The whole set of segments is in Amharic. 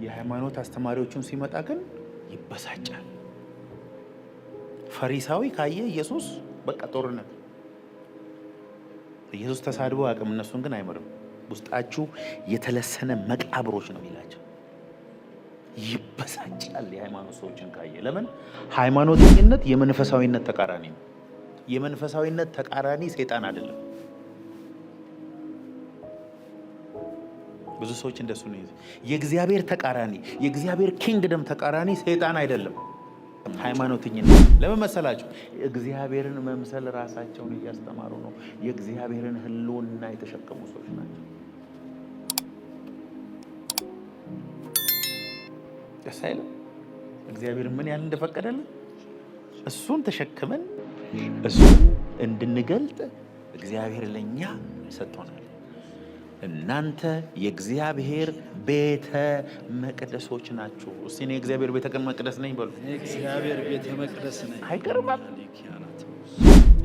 የሃይማኖት አስተማሪዎቹን ሲመጣ ግን ይበሳጫል። ፈሪሳዊ ካየ ኢየሱስ በቃ ጦርነት። ኢየሱስ ተሳድቦ አቅም እነሱን ግን አይምርም። ውስጣችሁ የተለሰነ መቃብሮች ነው የሚላቸው። ይበሳጫል የሃይማኖት ሰዎችን ካየ። ለምን? ሃይማኖተኝነት የመንፈሳዊነት ተቃራኒ ነው። የመንፈሳዊነት ተቃራኒ ሰይጣን አይደለም። ብዙ ሰዎች እንደሱ ነው። የእግዚአብሔር ተቃራኒ፣ የእግዚአብሔር ኪንግደም ተቃራኒ ሰይጣን አይደለም፣ ሃይማኖተኝነት። ለምን መሰላችሁ? እግዚአብሔርን መምሰል ራሳቸውን እያስተማሩ ነው። የእግዚአብሔርን ሕልውና የተሸከሙ ሰዎች ናቸው። ደስ አይልም? እግዚአብሔር ምን ያህል እንደፈቀደልን እሱን ተሸክመን እሱን እንድንገልጥ እግዚአብሔር ለኛ ሰጥቶናል። እናንተ የእግዚአብሔር ቤተ መቅደሶች ናችሁ። እስቲ እኔ የእግዚአብሔር ቤተ መቅደስ ነኝ በሉ። የእግዚአብሔር ቤተ መቅደስ ነኝ። አይቀርም።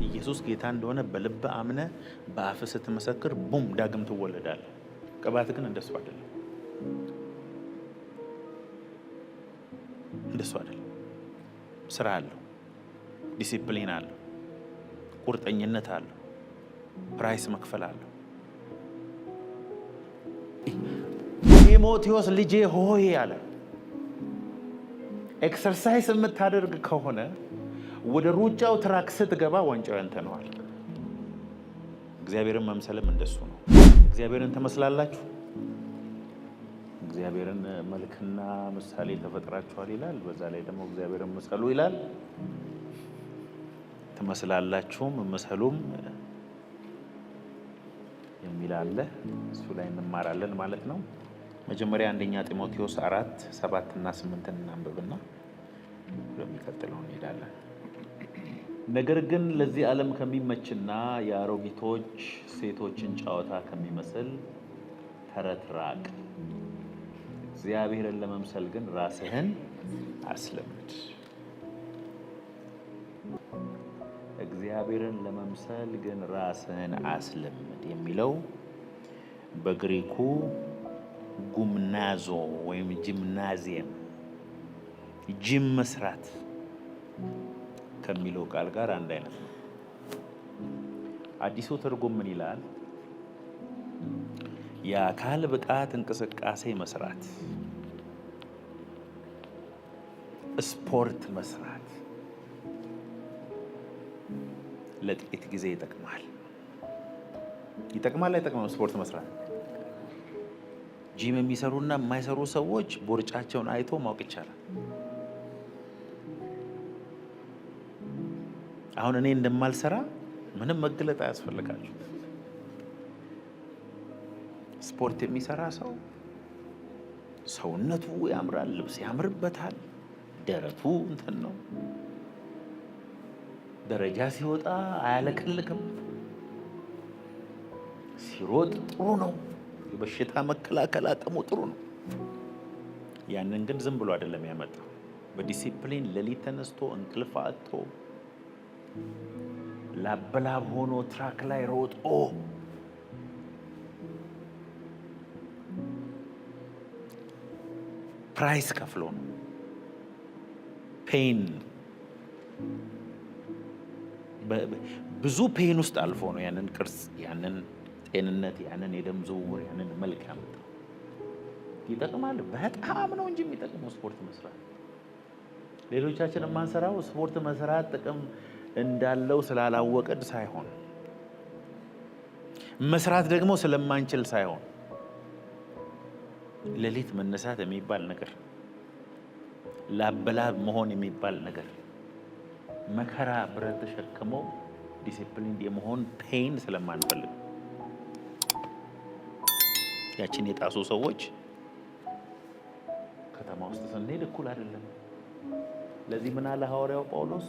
ኢየሱስ ጌታ እንደሆነ በልብ አምነ በአፍ ስትመሰክር ቡም ዳግም ትወለዳለህ። ቅባት ግን እንደሱ አይደለም። እንደሱ አይደለም። ስራ አለው፣ ዲሲፕሊን አለው፣ ቁርጠኝነት አለው፣ ፕራይስ መክፈል አለው። ጢሞቴዎስ ልጄ ሆይ አለ፣ ኤክሰርሳይዝ የምታደርግ ከሆነ ወደ ሩጫው ትራክ ስትገባ ዋንጫው ያንተ ነው አለ። እግዚአብሔርን መምሰልም እንደሱ ነው። እግዚአብሔርን ትመስላላችሁ። እግዚአብሔርን መልክና ምሳሌ ተፈጥራችኋል ይላል። በዛ ላይ ደግሞ እግዚአብሔርን ምሰሉ ይላል። ትመስላላችሁም ምሰሉም የሚል አለ። እሱ ላይ እንማራለን ማለት ነው። መጀመሪያ አንደኛ ጢሞቴዎስ 4:7 እና 8 እናንብብና ወደሚቀጥለው እንሄዳለን። ነገር ግን ለዚህ ዓለም ከሚመችና የአሮጊቶች ሴቶችን ጨዋታ ከሚመስል ተረት ራቅ። እግዚአብሔርን ለመምሰል ግን ራስህን አስለምድ። እግዚአብሔርን ለመምሰል ግን ራስህን አስለምድ የሚለው በግሪኩ ጉምናዞ ወይም ጂምናዚየም ጂም መስራት ከሚለው ቃል ጋር አንድ አይነት ነው። አዲሱ ትርጉም ምን ይላል? የአካል ብቃት እንቅስቃሴ መስራት፣ ስፖርት መስራት ለጥቂት ጊዜ ይጠቅማል። ይጠቅማል አይጠቅምም? ስፖርት መስራት ጂም የሚሰሩና የማይሰሩ ሰዎች ቦርጫቸውን አይቶ ማወቅ ይቻላል። አሁን እኔ እንደማልሰራ ምንም መግለጥ አያስፈልጋችሁ። ስፖርት የሚሰራ ሰው ሰውነቱ ያምራል፣ ልብስ ያምርበታል፣ ደረቱ እንትን ነው፣ ደረጃ ሲወጣ አያለቀልቅም፣ ሲሮጥ ጥሩ ነው፣ የበሽታ መከላከል አቅሙ ጥሩ ነው። ያንን ግን ዝም ብሎ አይደለም ያመጣው። በዲሲፕሊን ሌሊት ተነስቶ እንቅልፍ አጥቶ ላበላብ ሆኖ ትራክ ላይ ሮጦ ፕራይስ ከፍሎ ነው። ፔን ብዙ ፔን ውስጥ አልፎ ነው ያንን ቅርጽ፣ ያንን ጤንነት፣ ያንን የደም ዝውውር፣ ያንን መልክ ያመጣው። ይጠቅማል በጣም ነው እንጂ የሚጠቅመው ስፖርት መስራት። ሌሎቻችን የማንሰራው ስፖርት መስራት ጥቅም እንዳለው ስላላወቅን ሳይሆን፣ መስራት ደግሞ ስለማንችል ሳይሆን፣ ሌሊት መነሳት የሚባል ነገር፣ ላበላብ መሆን የሚባል ነገር፣ መከራ ብረት ተሸክመው ዲሲፕሊን የመሆን ፔን ስለማንፈልግ ያችን የጣሱ ሰዎች ከተማ ውስጥ ስንሄድ እኩል አይደለም። ለዚህ ምን አለ ሐዋርያው ጳውሎስ?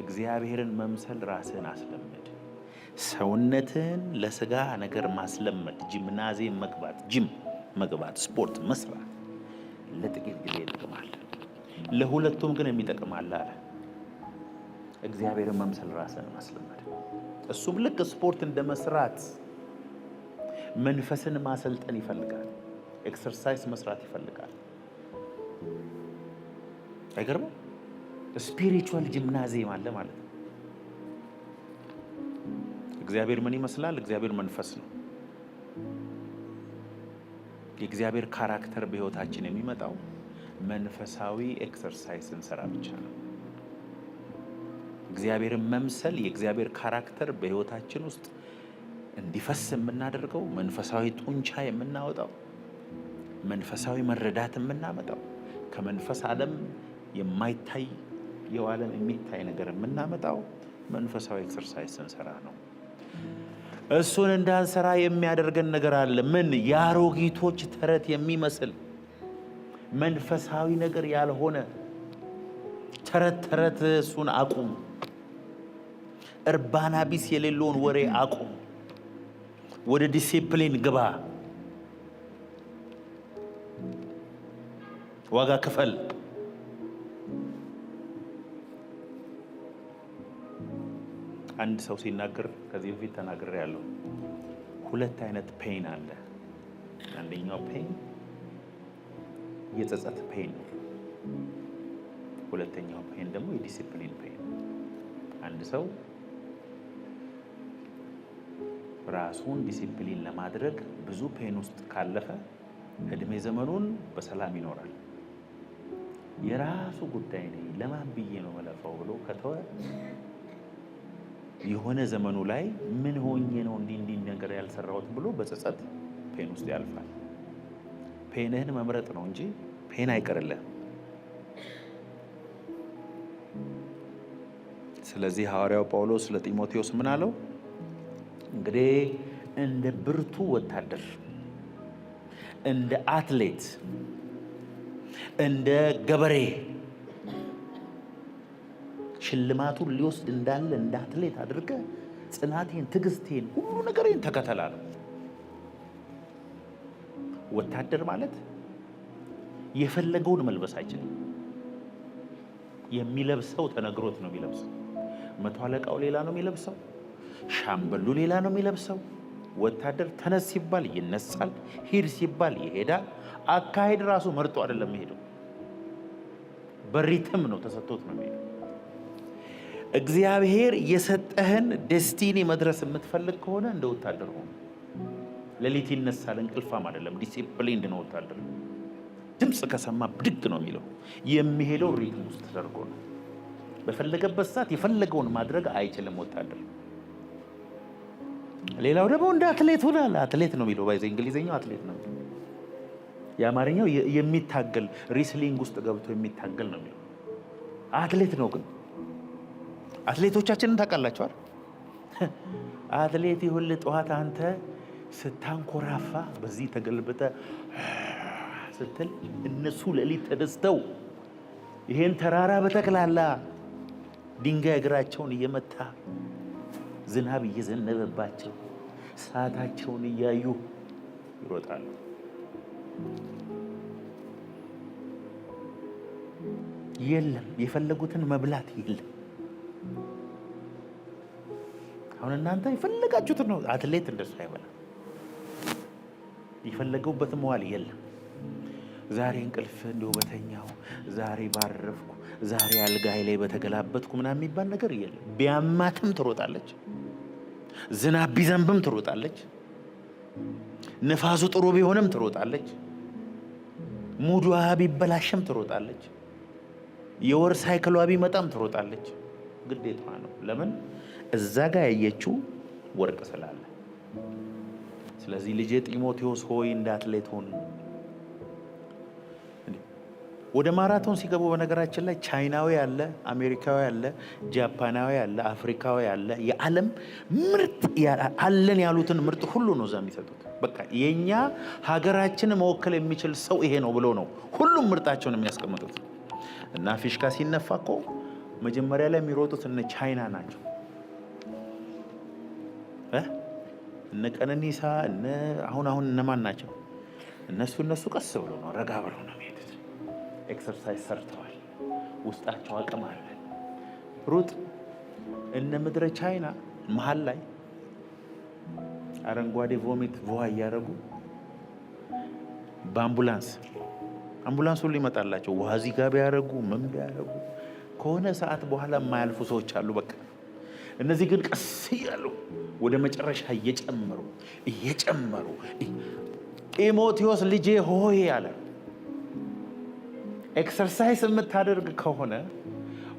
እግዚአብሔርን መምሰል ራስህን አስለምድ። ሰውነትን ለስጋ ነገር ማስለመድ፣ ጂምናዚየም መግባት፣ ጂም መግባት፣ ስፖርት መስራት ለጥቂት ጊዜ ይጠቅማል፣ ለሁለቱም ግን የሚጠቅማል አለ። እግዚአብሔርን መምሰል ራስህን ማስለመድ፣ እሱም ልክ ስፖርት እንደ መስራት መንፈስን ማሰልጠን ይፈልጋል። ኤክሰርሳይዝ መስራት ይፈልጋል። አይገርምም? ስፒሪቹዋል ጂምናዚየም አለ ማለት ነው። እግዚአብሔር ምን ይመስላል? እግዚአብሔር መንፈስ ነው። የእግዚአብሔር ካራክተር በህይወታችን የሚመጣው መንፈሳዊ ኤክሰርሳይዝ እንሰራ ብቻ ነው። እግዚአብሔርን መምሰል የእግዚአብሔር ካራክተር በህይወታችን ውስጥ እንዲፈስ የምናደርገው፣ መንፈሳዊ ጡንቻ የምናወጣው፣ መንፈሳዊ መረዳት የምናመጣው፣ ከመንፈስ ዓለም የማይታይ የዓለም የሚታይ ነገር የምናመጣው መንፈሳዊ ኤክሰርሳይዝ እንሰራ ነው። እሱን እንዳንሰራ የሚያደርገን ነገር አለ። ምን? የአሮጊቶች ተረት የሚመስል መንፈሳዊ ነገር ያልሆነ ተረት እሱን አቁም። እርባና ቢስ የሌለውን ወሬ አቁም። ወደ ዲሲፕሊን ግባ። ዋጋ ክፈል። አንድ ሰው ሲናገር ከዚህ በፊት ተናግሬያለሁ። ሁለት አይነት ፔን አለ። አንደኛው ፔን የጸጸት ፔን ነው። ሁለተኛው ፔን ደግሞ የዲሲፕሊን ፔን። አንድ ሰው ራሱን ዲሲፕሊን ለማድረግ ብዙ ፔን ውስጥ ካለፈ እድሜ ዘመኑን በሰላም ይኖራል። የራሱ ጉዳይ ነው ለማን ብዬ ነው መለፋው ብሎ ከተወ የሆነ ዘመኑ ላይ ምን ሆኜ ነው እንዲህ ነገር ያልሰራሁት ብሎ በጸጸት ፔን ውስጥ ያልፋል። ፔንህን መምረጥ ነው እንጂ ፔን አይቀርልህ። ስለዚህ ሐዋርያው ጳውሎስ ለጢሞቴዎስ ምን አለው? እንግዲህ እንደ ብርቱ ወታደር፣ እንደ አትሌት፣ እንደ ገበሬ ሽልማቱን ሊወስድ እንዳለ እንደ አትሌት አድርገህ ጽናቴን፣ ትዕግስቴን፣ ሁሉ ነገሬን ተከተላለሁ። ወታደር ማለት የፈለገውን መልበስ አይችልም። የሚለብሰው ተነግሮት ነው የሚለብሰው። መቶ አለቃው ሌላ ነው የሚለብሰው፣ ሻምበሉ ሌላ ነው የሚለብሰው። ወታደር ተነስ ሲባል ይነሳል፣ ሂድ ሲባል ይሄዳል። አካሄድ ራሱ መርጦ አይደለም የሚሄደው፣ በሪትም ነው ተሰጥቶት ነው የሚሄደው። እግዚአብሔር የሰጠህን ዴስቲኒ መድረስ የምትፈልግ ከሆነ እንደ ወታደር ሆኖ ሌሊት ይነሳል፣ እንቅልፋም አይደለም። ዲሲፕሊንድ ነው ወታደር። ድምፅ ከሰማ ብድግ ነው የሚለው። የሚሄደው ሪትም ውስጥ ተደርጎ ነው። በፈለገበት ሰዓት የፈለገውን ማድረግ አይችልም ወታደር። ሌላው ደግሞ እንደ አትሌት ሆናል። አትሌት ነው የሚለው ባይዘ እንግሊዘኛው አትሌት ነው። የአማርኛው የሚታገል ሪስሊንግ ውስጥ ገብቶ የሚታገል ነው የሚለው። አትሌት ነው ግን አትሌቶቻችንን ታውቃላችኋል። አትሌት ይሁን ጠዋት አንተ ስታንኮራፋ በዚህ ተገልብጠ ስትል እነሱ ሌሊት ተደስተው ይሄን ተራራ በተክላላ ድንጋይ እግራቸውን እየመታ ዝናብ እየዘነበባቸው ሰዓታቸውን እያዩ ይሮጣሉ። የለም የፈለጉትን መብላት የለም። አሁን እናንተ የፈለጋችሁትን ነው። አትሌት እንደሱ አይበላም። የፈለገውበት መዋል የለም። ዛሬ እንቅልፍ እንደው በተኛው፣ ዛሬ ባረፍኩ፣ ዛሬ አልጋይ ላይ በተገላበጥኩ ምናምን የሚባል ነገር የለም። ቢያማትም ትሮጣለች፣ ዝናብ ቢዘንብም ትሮጣለች፣ ንፋሱ ጥሩ ቢሆንም ትሮጣለች፣ ሙዷ ቢበላሽም ትሮጣለች፣ የወር ሳይክሏ ቢመጣም ትሮጣለች። ግዴታ ነው። ለምን? እዛ ጋር ያየችው ወርቅ ስላለ። ስለዚህ ልጄ ጢሞቴዎስ ሆይ እንደ አትሌት ሁን። ወደ ማራቶን ሲገቡ በነገራችን ላይ ቻይናዊ አለ፣ አሜሪካዊ አለ፣ ጃፓናዊ አለ፣ አፍሪካዊ አለ። የዓለም ምርጥ አለን ያሉትን ምርጥ ሁሉ ነው እዛ የሚሰጡት። በቃ የኛ ሀገራችንን መወከል የሚችል ሰው ይሄ ነው ብሎ ነው ሁሉም ምርጣቸውን የሚያስቀምጡት። እና ፊሽካ ሲነፋ እኮ መጀመሪያ ላይ የሚሮጡት እነ ቻይና ናቸው። እነ ቀነኒሳ አሁን እነማን ናቸው? እነሱ ቀስ ብሎ ነው ረጋ ብሎ ነው የሚሄዱት። ኤክሰርሳይዝ ሰርተዋል። ውስጣቸው አቅም አለ። ሩጥ። እነ ምድረ ቻይና መሀል ላይ አረንጓዴ ቮሚት ውሃ እያደረጉ በአምቡላንስ ሁሉ ይመጣላቸው። ውሃ እዚህ ጋር ቢያደርጉ ምን ቢያደርጉ ከሆነ ሰዓት በኋላ የማያልፉ ሰዎች አሉ። በቃ እነዚህ ግን ቀስ እያሉ ወደ መጨረሻ እየጨመሩ ጢሞቴዎስ ልጄ ሆይ አለ፣ ኤክሰርሳይዝ የምታደርግ ከሆነ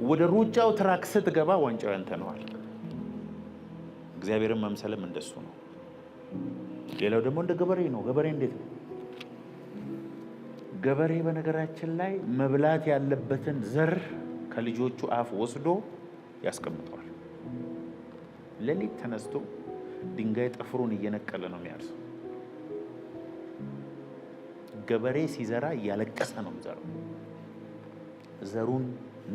ወደ ሩጫው ትራክ ስትገባ ዋንጫው ያንተ ነው አለ። እግዚአብሔርን መምሰልም እንደሱ ነው። ሌላው ደግሞ እንደ ገበሬ ነው። ገበሬ እንዴት ነው? ገበሬ በነገራችን ላይ መብላት ያለበትን ዘር ከልጆቹ አፍ ወስዶ ያስቀምጠዋል። ሌሊት ተነስቶ ድንጋይ ጠፍሩን እየነቀለ ነው የሚያርሰው። ገበሬ ሲዘራ እያለቀሰ ነው የሚዘራው። ዘሩን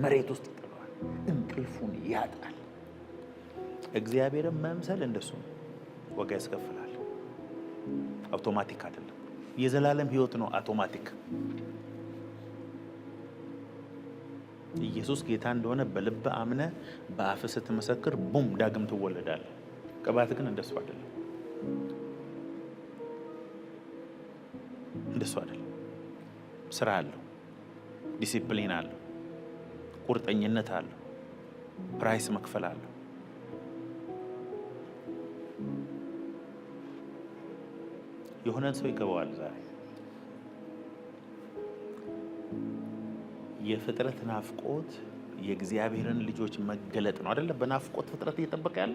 መሬት ውስጥ ይጥለዋል፣ እንቅልፉን ያጣል። እግዚአብሔርን መምሰል እንደሱ ነው። ዋጋ ያስከፍላል። አውቶማቲክ አይደለም። የዘላለም ሕይወት ነው አውቶማቲክ። ኢየሱስ ጌታ እንደሆነ በልብ አምነ በአፍ ስትመሰክር ቡም ዳግም ትወለዳለህ። ቅባት ግን እንደሱ አይደለም። ስራ አለው፣ ዲሲፕሊን አለው፣ ቁርጠኝነት አለው፣ ፕራይስ መክፈል አለው። የሆነን ሰው ይገባዋል ዛሬ የፍጥረት ናፍቆት የእግዚአብሔርን ልጆች መገለጥ ነው አይደለ? በናፍቆት ፍጥረት እየጠበቀ ያለ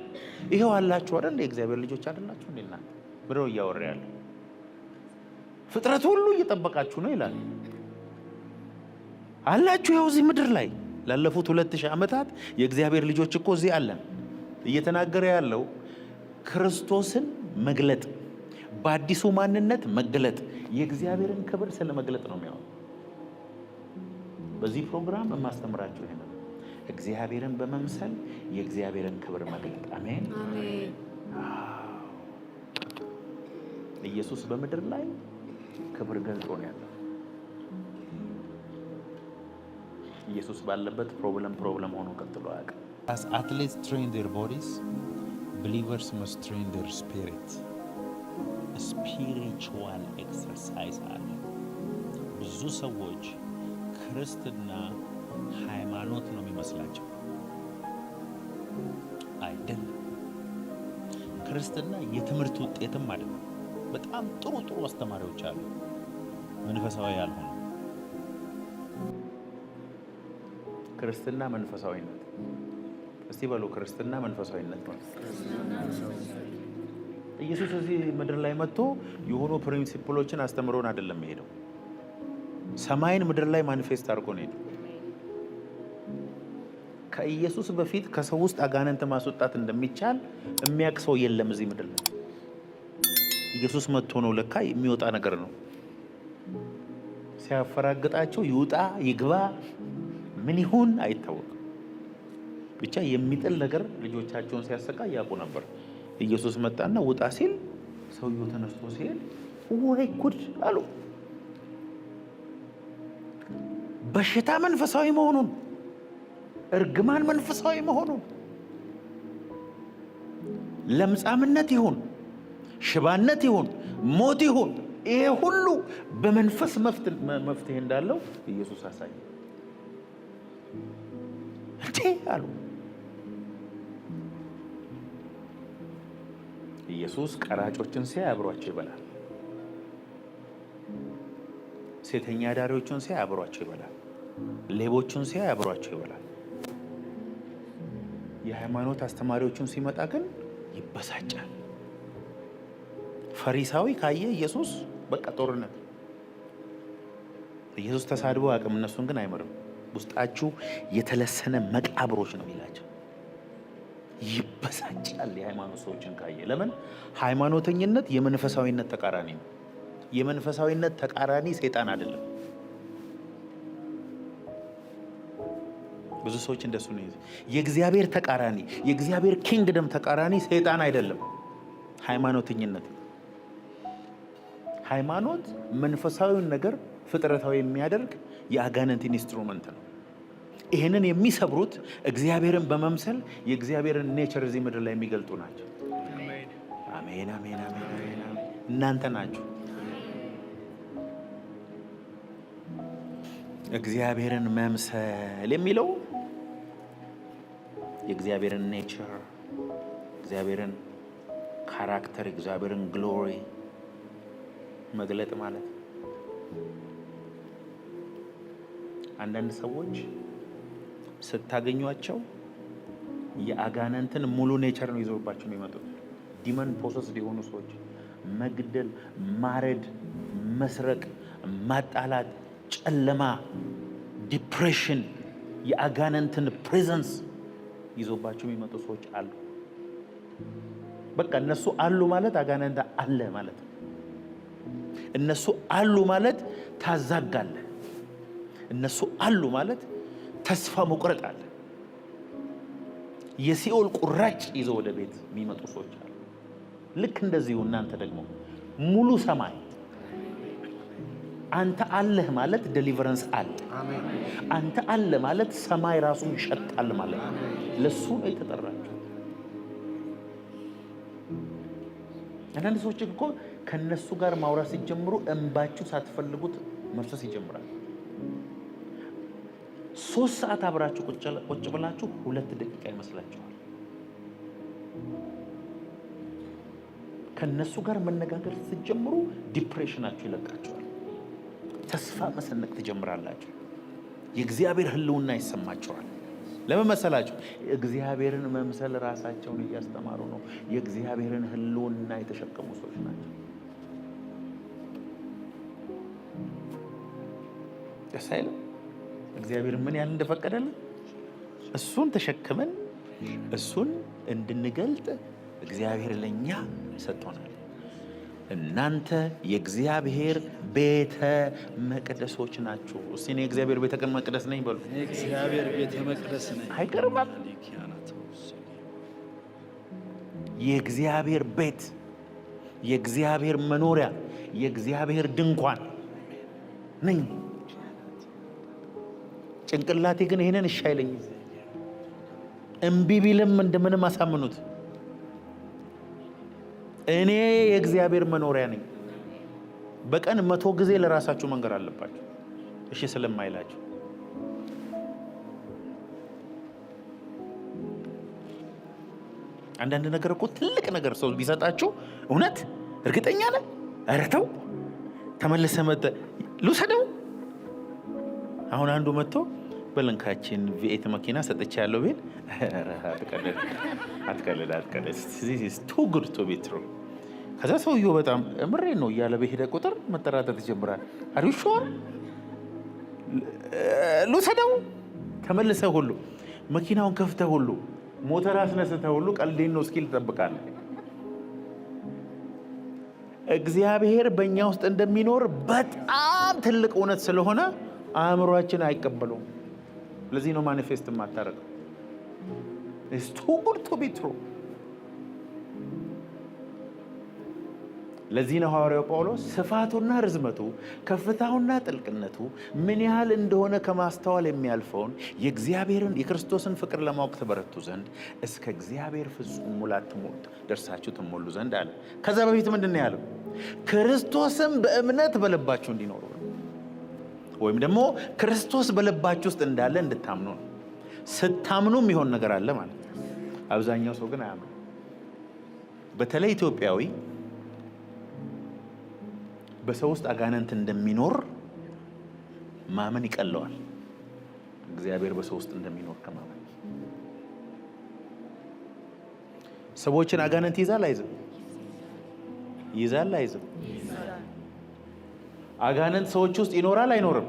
ይሄው አላችሁ አይደል? የእግዚአብሔር ልጆች አይደላችሁ እንዴ? እናንተ ብለው እያወራ ያለ ፍጥረት ሁሉ እየጠበቃችሁ ነው ይላል። አላችሁ ያው እዚህ ምድር ላይ ላለፉት 2000 ዓመታት የእግዚአብሔር ልጆች እኮ እዚህ አለን። እየተናገረ ያለው ክርስቶስን መግለጥ፣ በአዲሱ ማንነት መገለጥ፣ የእግዚአብሔርን ክብር ስለ መግለጥ ነው የሚያወራው። በዚህ ፕሮግራም የማስተምራችሁ ይሄ ነው። እግዚአብሔርን በመምሰል የእግዚአብሔርን ክብር መግለጥ። አሜን። ኢየሱስ በምድር ላይ ክብር ገልጦ ነው ያለው። ኢየሱስ ባለበት ፕሮብለም ሆኖ ቀጥሎ አያውቅም። As athletes train their bodies, believers must train their spirit. ስፒሪቹዋል ኤክሰርሳይዝ አለ። ብዙ ሰዎች ክርስትና ሃይማኖት ነው የሚመስላቸው። አይደለም። ክርስትና የትምህርት ውጤትም አይደለም። በጣም ጥሩ አስተማሪዎች አሉ፣ መንፈሳዊ ያልሆኑ። ክርስትና መንፈሳዊነት፣ እስቲ በሉ ክርስትና መንፈሳዊነት ነው። ኢየሱስ እዚህ ምድር ላይ መጥቶ የሆኑ ፕሪንሲፕሎችን አስተምሮን አይደለም የሄደው። ሰማይን ምድር ላይ ማኒፌስት አድርጎ ነው የሄደው። ከኢየሱስ በፊት ከሰው ውስጥ አጋንንት ማስወጣት እንደሚቻል የሚያውቅ ሰው የለም እዚህ ምድር ላይ። ኢየሱስ መጥቶ ነው ለካ የሚወጣ ነገር ነው። ሲያፈራግጣቸው ይውጣ ይግባ ምን ይሁን አይታወቅም። ብቻ የሚጥል ነገር ልጆቻቸውን ሲያሰቃይ ያውቁ ነበር። ኢየሱስ መጣና ውጣ ሲል ሰውየው ተነስቶ ሲሄድ ወይ ጉድ አሉ። በሽታ መንፈሳዊ መሆኑን፣ እርግማን መንፈሳዊ መሆኑን፣ ለምጻምነት ይሁን ሽባነት ይሁን ሞት ይሁን ይሄ ሁሉ በመንፈስ መፍትሄ እንዳለው ኢየሱስ አሳየ። እንዴ አሉ። ኢየሱስ ቀራጮችን ሲያይ አብሯቸው ይበላል። ሴተኛ ዳሪዎችን ሲያይ አብሯቸው ይበላል። ሌቦችን ሲያይ አብሯቸው ይበላል። የሃይማኖት አስተማሪዎችን ሲመጣ ግን ይበሳጫል። ፈሪሳዊ ካየ ኢየሱስ በቃ ጦርነት። ኢየሱስ ተሳድቦ አቅም እነሱን ግን አይመርም። ውስጣችሁ የተለሰነ መቃብሮች ነው የሚላቸው። ይበሳጫል የሃይማኖት ሰዎችን ካየ። ለምን? ሃይማኖተኝነት የመንፈሳዊነት ተቃራኒ ነው። የመንፈሳዊነት ተቃራኒ ሰይጣን አይደለም። ብዙ ሰዎች እንደሱ ነው። የእግዚአብሔር ተቃራኒ የእግዚአብሔር ኪንግደም ተቃራኒ ሰይጣን አይደለም፣ ሃይማኖተኝነት። ሃይማኖት መንፈሳዊውን ነገር ፍጥረታዊ የሚያደርግ የአጋንንት ኢንስትሩመንት ነው። ይህንን የሚሰብሩት እግዚአብሔርን በመምሰል የእግዚአብሔርን ኔቸር እዚህ ምድር ላይ የሚገልጡ ናቸው። አሜን አሜን አሜን አሜን። እናንተ ናችሁ። እግዚአብሔርን መምሰል የሚለው የእግዚአብሔርን ኔቸር፣ እግዚአብሔርን ካራክተር፣ እግዚአብሔርን ግሎሪ መግለጥ ማለት ነው። አንዳንድ ሰዎች ስታገኟቸው የአጋንንትን ሙሉ ኔቸር ነው ይዘውባቸው ነው የሚመጡት። ዲመን ፖሰስ የሆኑ ሰዎች መግደል፣ ማረድ፣ መስረቅ፣ ማጣላት፣ ጨለማ፣ ዲፕሬሽን፣ የአጋንንትን ፕሬዘንስ ይዘውባቸው የሚመጡ ሰዎች አሉ። በቃ እነሱ አሉ ማለት አጋንንት አለ ማለት ነው። እነሱ አሉ ማለት ታዛጋለህ። እነሱ አሉ ማለት ተስፋ መቁረጥ አለ። የሲኦል ቁራጭ ይዘው ወደ ቤት የሚመጡ ሰዎች አሉ። ልክ እንደዚሁ እናንተ ደግሞ ሙሉ ሰማይ አንተ አለህ ማለት ዴሊቨረንስ አለ። አንተ አለ ማለት ሰማይ ራሱን ይሸጣል ማለት ነው። ለሱ ነው የተጠራችሁ። አንዳንድ ሰዎች እኮ ከነሱ ጋር ማውራት ሲጀምሩ እንባችሁ ሳትፈልጉት መፍሰስ ይጀምራል። 3 ሰዓት አብራችሁ ቁጭ ብላችሁ 2 ደቂቃ ይመስላችኋል። ከነሱ ጋር መነጋገር ስትጀምሩ ዲፕሬሽናችሁ ይለቃችኋል። ተስፋ መሰነቅ ትጀምራላችሁ። የእግዚአብሔር ሕልውና ይሰማችኋል። ለምን መሰላችሁ? እግዚአብሔርን መምሰል ራሳቸውን እያስተማሩ ነው። የእግዚአብሔርን ሕልውና የተሸከሙ ሰዎች ናቸው። ደስ አይልም? እግዚአብሔር ምን ያህል እንደፈቀደልን እሱን ተሸክመን እሱን እንድንገልጥ እግዚአብሔር ለኛ ሰጥቶናል። እናንተ የእግዚአብሔር ቤተ መቅደሶች ናችሁ። እስቲ እኔ የእግዚአብሔር ቤተ መቅደስ ነኝ በሉ። የእግዚአብሔር ቤተ መቅደስ ነኝ። አይቀርም? የእግዚአብሔር ቤት፣ የእግዚአብሔር መኖሪያ፣ የእግዚአብሔር ድንኳን ነኝ። ጭንቅላቴ ግን ይሄንን እሺ አይለኝም። እምቢ ቢልም እንደምንም አሳምኑት። እኔ የእግዚአብሔር መኖሪያ ነኝ። በቀን 100 ጊዜ ለራሳችሁ መንገር አለባችሁ እሺ ስለማይላችሁ። አንዳንድ ነገር እኮ ትልቅ ነገር ሰው ቢሰጣችሁ እውነት እርግጠኛ ነህ? ኧረ ተው ተመልሰህ መጥተህ ልውሰደው። አሁን አንዱ መጥቶ በለንካችን ቪኤት መኪና ሰጥቻለሁ ቢል አትቀልድ። this is too good to be true። ከዛ ሰውየው በጣም ምሬ ነው እያለ በሄደ ቁጥር መጠራጠር ይጀምራል። are you sure? ልውሰደው። ተመልሰህ ሁሉ መኪናውን ከፍተህ ሁሉ ሞተር አስነስተህ ሁሉ ቀልዴን ነው እስኪል ትጠብቃለህ። እግዚአብሔር በእኛ ውስጥ እንደሚኖር በጣም ትልቅ እውነት ስለሆነ አእምሯችን አይቀበለውም። ለዚህ ነው ማኒፌስት የማታደርገው። it's too good to be true። ለዚህ ነው ሐዋርያው ጳውሎስ ስፋቱና ርዝመቱ ከፍታውና ጥልቅነቱ ምን ያህል እንደሆነ ከማስተዋል የሚያልፈውን የእግዚአብሔርን የክርስቶስን ፍቅር ለማወቅ ተበረቱ ዘንድ እስከ እግዚአብሔር ፍጹም ሙላት ደርሳችሁ ትሞሉ ዘንድ አለ። ከዛ በፊት ምንድን ነው ያለው? ክርስቶስም በእምነት በልባችሁ እንዲኖሩ ወይም ደግሞ ክርስቶስ በልባችሁ ውስጥ እንዳለ እንድታምኑ ነው። ስታምኑ የሚሆን ነገር አለ ማለት ነው። አብዛኛው ሰው ግን አያምኑ። በተለይ ኢትዮጵያዊ በሰው ውስጥ አጋንንት እንደሚኖር ማመን ይቀለዋል፣ እግዚአብሔር በሰው ውስጥ እንደሚኖር ከማመን። ሰዎችን አጋንንት ይዛል አይዝም? ይዛል አይዝም? አጋንንት ሰዎች ውስጥ ይኖራል አይኖርም?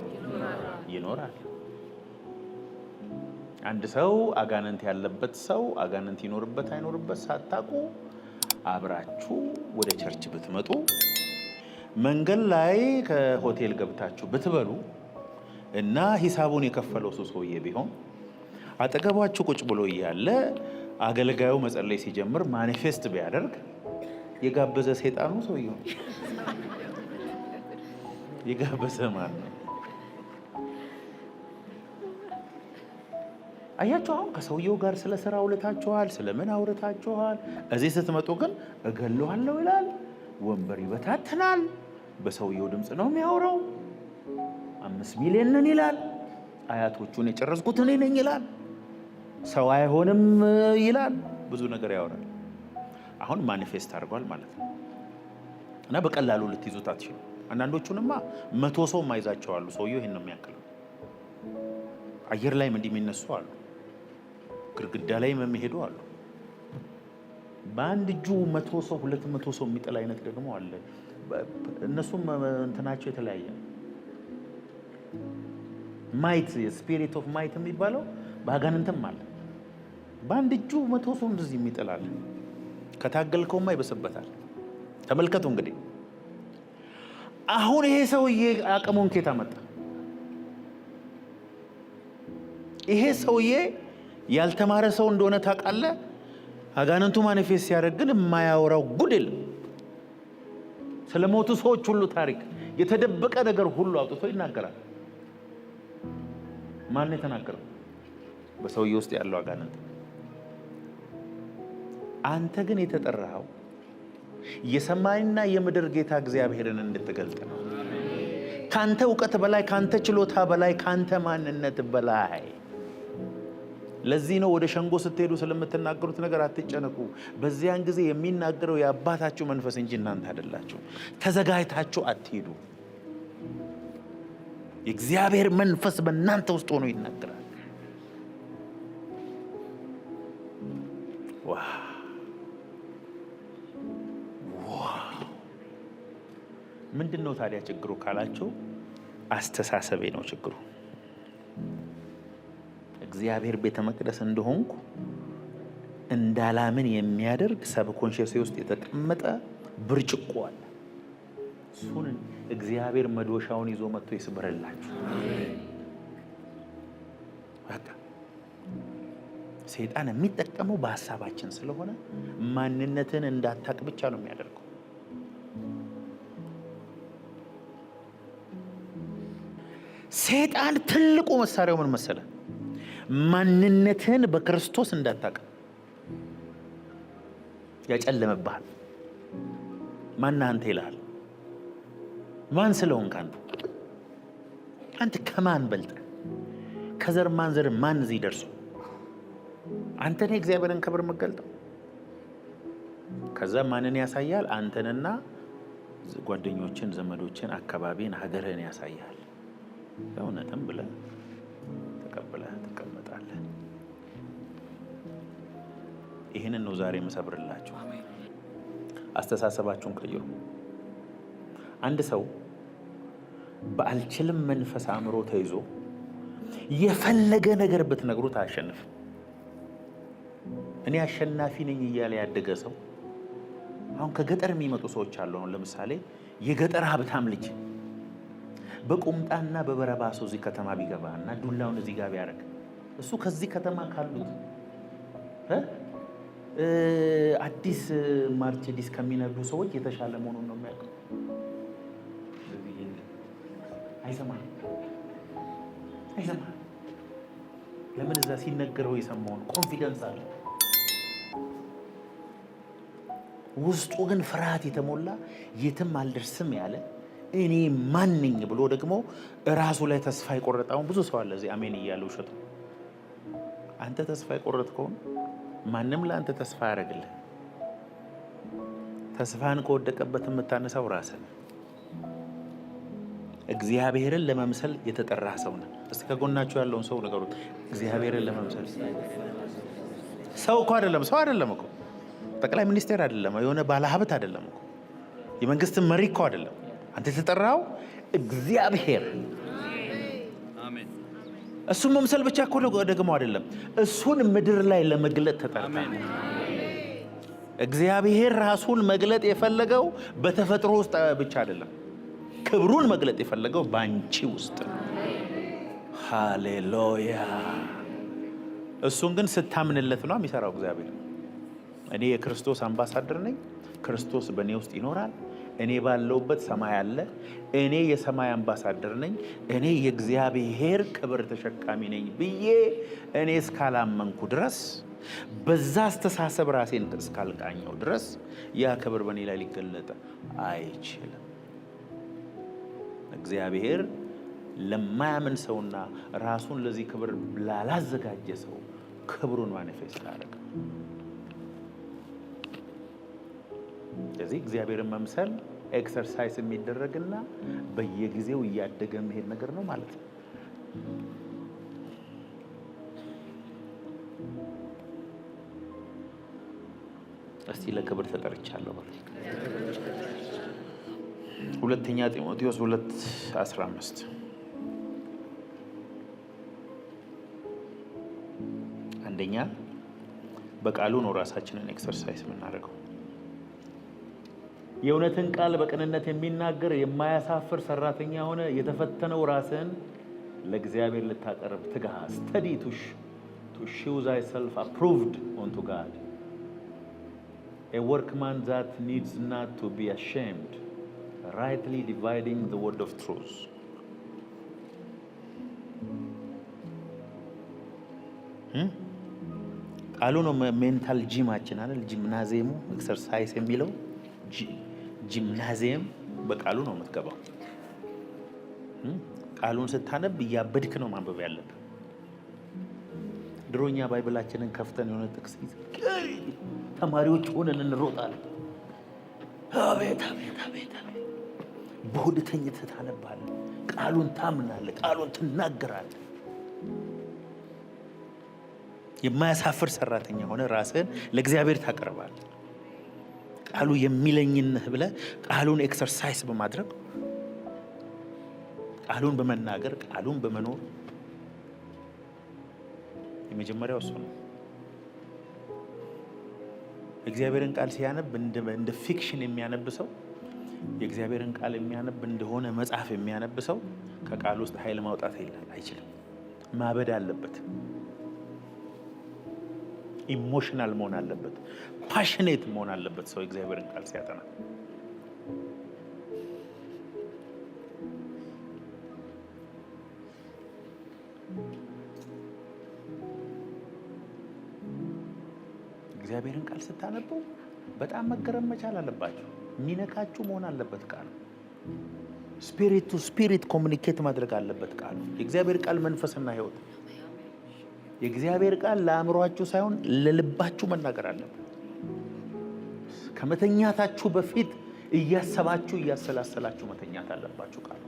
ይኖራል። አንድ ሰው አጋንንት ያለበት ሰው አጋንንት ይኖርበት አይኖርበት ሳታውቁ አብራችሁ ወደ ቸርች ብትመጡ፣ መንገድ ላይ ከሆቴል ገብታችሁ ብትበሉ እና ሂሳቡን የከፈለው ሰውዬ ቢሆን አጠገባችሁ ቁጭ ብሎ እያለ አገልጋዩ መጸለይ ሲጀምር ማኒፌስት ቢያደርግ የጋበዘ ሰይጣኑ ሰውዬው የጋበዘ ማን ነው? አያችሁ፣ አሁን ከሰውየው ጋር ስለ ስራ አውርታችኋል፣ ስለምን አውርታችኋል። እዚህ ስትመጡ ግን እገለዋለሁ ይላል፣ ወንበር ይበታትናል፣ በሰውየው ድምፅ ነው የሚያወራው፣ 5 ሚሊዮን ነን ይላል። አያቶቹን የጨረስኩት እኔ ነኝ ይላል። ሰው አይሆንም ይላል። ብዙ ነገር ያወራል። አሁን ማኒፌስት አድርጓል ማለት ነው እና በቀላሉ ልትይዙት አትችሉ። አንዳንዶቹንማ 100 ሰው ማይዛቸው አሉ። ሰውየው ይሄን ነው የሚያክለው። አየር ላይም እንዲህ የሚነሱ አሉ። ግድግዳ ላይ የሚሄዱ አሉ። በአንድ እጁ 100 ሰው 200 ሰው የሚጥል አይነት ደግሞ አለ። እነሱም እንትናቸው የተለያየ ነው። ማይት ስፒሪት ኦፍ ማይት የሚባለው በአጋንንትም አለ። በአንድ እጁ 100 ሰው እንደዚህ የሚጥላል። ከታገልከውማ ይበስበታል። ተመልከቱ እንግዲህ አሁን ይሄ ሰውዬ አቅሙን ከየት አመጣ? ይሄ ሰውዬ ያልተማረ ሰው እንደሆነ ታውቃለህ። አጋንንቱ ማኒፌስት ሲያደርግ ግን የማያወራው ጉድ የለም። ስለ ሞቱ ሰዎች ሁሉ ታሪክ፣ የተደበቀ ነገር ሁሉ አውጥቶ ይናገራል። ማን የተናገረው? በሰውዬ ውስጥ ያለው አጋንንት። አንተ ግን የተጠራኸው የሰማይና የምድር ጌታ እግዚአብሔርን እንድትገልጥ ነው። ካንተ እውቀት በላይ፣ ካንተ ችሎታ በላይ፣ ካንተ ማንነት በላይ። ለዚህ ነው ወደ ሸንጎ ስትሄዱ ስለምትናገሩት ነገር አትጨነቁ። በዚያን ጊዜ የሚናገረው የአባታችሁ መንፈስ እንጂ እናንተ አይደላችሁ። ተዘጋጅታችሁ አትሄዱ። የእግዚአብሔር መንፈስ በእናንተ ውስጥ ሆኖ ይናገራል። ምንድን ነው ታዲያ ችግሩ ካላችሁ፣ አስተሳሰቤ ነው ችግሩ። እግዚአብሔር ቤተ መቅደስ እንደሆንኩ እንዳላምን የሚያደርግ ሰብኮንሽስ ውስጥ የተቀመጠ ብርጭቆ አለ። እሱን እግዚአብሔር መዶሻውን ይዞ መጥቶ ይስበረላችሁ። በቃ ሰይጣን የሚጠቀመው በሐሳባችን ስለሆነ ማንነትን እንዳታቅ ብቻ ነው የሚያደርገው። ሰይጣን ትልቁ መሳሪያው ምን መሰለ? ማንነትን በክርስቶስ እንዳታቅ ያጨለመብሃል። ማን አንተ ይልሃል። ማን ስለሆንክ አንተ ከማን በልጠ? ከዘር ማንዘር ማን እዚህ ደርሶ አንተ ነህ እግዚአብሔርን ክብር የምትገልጠው? ከዛ ማንን ያሳያል? አንተንና ጓደኞችን፣ ዘመዶችን፣ አካባቢን፣ ሀገርህን ያሳያል። እውነትም ብለህ ተቀብለህ ትቀመጣለህ። ይህንን ነው ዛሬ የምሰብርላችሁ። አስተሳሰባችሁን ቀይሩ። አንድ ሰው በአልችልም መንፈስ አእምሮ ተይዞ የፈለገ ነገር ብትነግሩት አያሸንፍም። እኔ አሸናፊ ነኝ እያለ ያደገ ሰው አሁን ከገጠር የሚመጡ ሰዎች አሉ። አሁን ለምሳሌ የገጠር ሀብታም ልጅ በቁምጣና በበረባሶ እዚህ ከተማ ቢገባ እና ዱላውን እዚህ ጋር ቢያደርግ እሱ ከዚህ ከተማ ካሉት አዲስ ማርቸዲስ ከሚነዱ ሰዎች የተሻለ መሆኑን ነው የሚያውቀው። አይሰማም። ለምን? እዛ ሲነገረው የሰማውን ኮንፊደንስ አለ። ውስጡ ግን ፍርሃት የተሞላ የትም አልደርስም ያለ እኔ ማን ነኝ ብሎ ደግሞ ራሱ ላይ ተስፋ የቆረጠውን ብዙ ሰው አለ እዚህ አሜን እያለ ውሸት። አንተ ተስፋ የቆረጥከውን ማንም ለአንተ ተስፋ ያደርግልህ። ተስፋን ከወደቀበት የምታነሳው ራስህ ነህ። እግዚአብሔርን ለመምሰል የተጠራ ሰው ነህ። እስቲ ከጎናችሁ ያለውን ሰው ንገሩት፣ እግዚአብሔርን ለመምሰል። ሰው እኮ አይደለም፣ ሰው አይደለም እኮ ጠቅላይ ሚኒስቴር አይደለም፣ የሆነ ባለሀብት አይደለም እኮ የመንግስት መሪ እኮ አይደለም። አንተ የተጠራው እግዚአብሔር። አሜን። እሱን መምሰል ብቻ እኮ ደግሞ አይደለም፣ እሱን ምድር ላይ ለመግለጥ ተጠርተሃል። እግዚአብሔር ራሱን መግለጥ የፈለገው በተፈጥሮ ውስጥ ብቻ አይደለም፣ ክብሩን መግለጥ የፈለገው ባንቺ ውስጥ ነው። ሃሌሉያ። እሱን ግን ስታምንለት ነው የሚሰራው እግዚአብሔር። እኔ የክርስቶስ አምባሳደር ነኝ፣ ክርስቶስ በእኔ ውስጥ ይኖራል፣ እኔ ባለውበት ሰማይ አለ፣ እኔ የሰማይ አምባሳደር ነኝ፣ እኔ የእግዚአብሔር ክብር ተሸካሚ ነኝ ብዬ እኔ እስካላመንኩ ድረስ፣ በዛ አስተሳሰብ ራሴን እስካልቃኘው ድረስ ያ ክብር በእኔ ላይ ሊገለጥ አይችልም። እግዚአብሔር ለማያምን ሰውና ራሱን ለዚህ ክብር ላላዘጋጀ ሰው ክብሩን ማኒፌስት አደረገ። ስለዚህ እግዚአብሔርን መምሰል ኤክሰርሳይዝ የሚደረግና በየጊዜው እያደገ መሄድ ነገር ነው ማለት ነው። እስቲ ለክብር ተጠርቻለሁ። ሁለተኛ ጢሞቴዎስ 2:15 አንደኛ በቃሉ ነው ራሳችንን ኤክሰርሳይዝ የምናደርገው። የእውነትን ቃል በቅንነት የሚናገር የማያሳፍር ሰራተኛ ሆነ የተፈተነው ራስን ለእግዚአብሔር ልታቀርብ ትጋ። ስተዲ to show thyself approved unto God, a workman that needs not to be ashamed, rightly dividing the word of truth. ቃሉ ነው ሜንታል ጂማችን አይደል? ጂምናዚየሙ ኤክሰርሳይዝ የሚለው ጂምናዚየም በቃሉ ነው የምትገባው። ቃሉን ስታነብ እያበድክ ነው ማንበብ ያለብህ። ድሮኛ ባይብላችንን ከፍተን የሆነ ጥቅስ ተማሪዎች ሆነን እንሮጣለን። አቤት አቤት አቤት አቤት! በሆድ ተኝተህ ታነባለህ። ቃሉን ታምናለህ። ቃሉን ትናገራለህ። የማያሳፍር ሰራተኛ ሆነ ራስህን ለእግዚአብሔር ታቀርባለህ። ቃሉ የሚለኝንህ ብለህ ቃሉን ኤክሰርሳይዝ በማድረግ ቃሉን በመናገር ቃሉን በመኖር የመጀመሪያው እሱ ነው። እግዚአብሔርን ቃል ሲያነብ እንደ ፊክሽን የሚያነብ ሰው፣ የእግዚአብሔርን ቃል የሚያነብ እንደሆነ መጽሐፍ የሚያነብ ሰው ከቃል ውስጥ ኃይል ማውጣት አይችልም። ማበድ አለበት። ኢሞሽናል መሆን አለበት። ፓሽኔት መሆን አለበት ሰው የእግዚአብሔርን ቃል ሲያጠና። እግዚአብሔርን ቃል ስታነቡ በጣም መገረም መቻል አለባችሁ። የሚነካችሁ መሆን አለበት ቃሉ። ስፒሪት ቱ ስፒሪት ኮሚኒኬት ማድረግ አለበት ቃሉ። የእግዚአብሔር ቃል መንፈስና ሕይወት። የእግዚአብሔር ቃል ለአእምሯችሁ ሳይሆን ለልባችሁ መናገር አለበት። ከመተኛታችሁ በፊት እያሰባችሁ እያሰላሰላችሁ መተኛት አለባችሁ ቃሉ።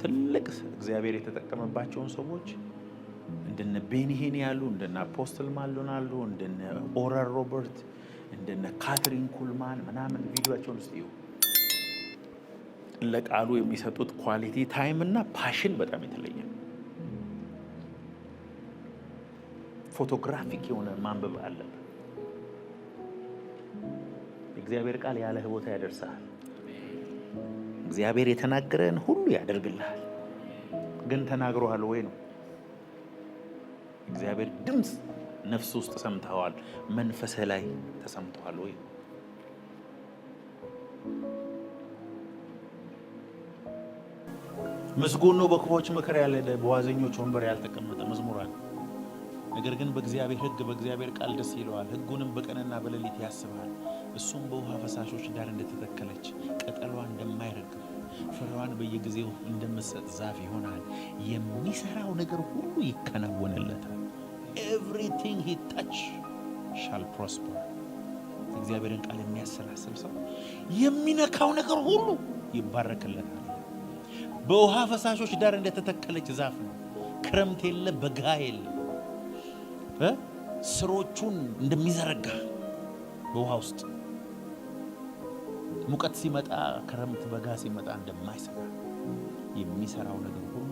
ትልቅ እግዚአብሔር የተጠቀመባቸውን ሰዎች እንደነ ቤኒሄን ያሉ እንደነ አፖስትል ማሎን አሉ እንደነ ኦራል ሮበርት እንደነ ካትሪን ኩልማን ምናምን ቪዲዮአቸውን ውስጥ ይዩ። ለቃሉ የሚሰጡት ኳሊቲ ታይም እና ፓሽን በጣም የተለየ ነው። ፎቶግራፊክ የሆነ ማንበብ አለበት። እግዚአብሔር ቃል ያለህ ቦታ ያደርሳል። እግዚአብሔር የተናገረን ሁሉ ያደርግልሃል። ግን ተናግሮሃል ወይ ነው? እግዚአብሔር ድምፅ ነፍስ ውስጥ ሰምተዋል፣ መንፈስህ ላይ ተሰምተዋል ወይ? ምስጉን ነው በክፉዎች ምክር ያልሄደ፣ በዋዘኞች ወንበር ያልተቀመጠ መዝሙር አለ። ነገር ግን በእግዚአብሔር ሕግ በእግዚአብሔር ቃል ደስ ይለዋል፣ ሕጉንም በቀንና በሌሊት ያስባል። እሱም በውሃ ፈሳሾች ዳር እንደተተከለች ቅጠሏ እንደማይረግፍ ፍሬዋን በየጊዜው እንደምትሰጥ ዛፍ ይሆናል። የሚሰራው ነገር ሁሉ ይከናወንለታል። ኤቭሪቲንግ ሂ ታች ሻል ፕሮስፐር። እግዚአብሔርን ቃል የሚያሰላስል ሰው የሚነካው ነገር ሁሉ ይባረክለታል። በውሃ ፈሳሾች ዳር እንደተተከለች ዛፍ ነው። ክረምት የለ በጋ የለ። ስሮቹን እንደሚዘረጋ በውሃ ውስጥ ሙቀት ሲመጣ ክረምት፣ በጋ ሲመጣ እንደማይሰራ የሚሰራው ነገር ሁሉ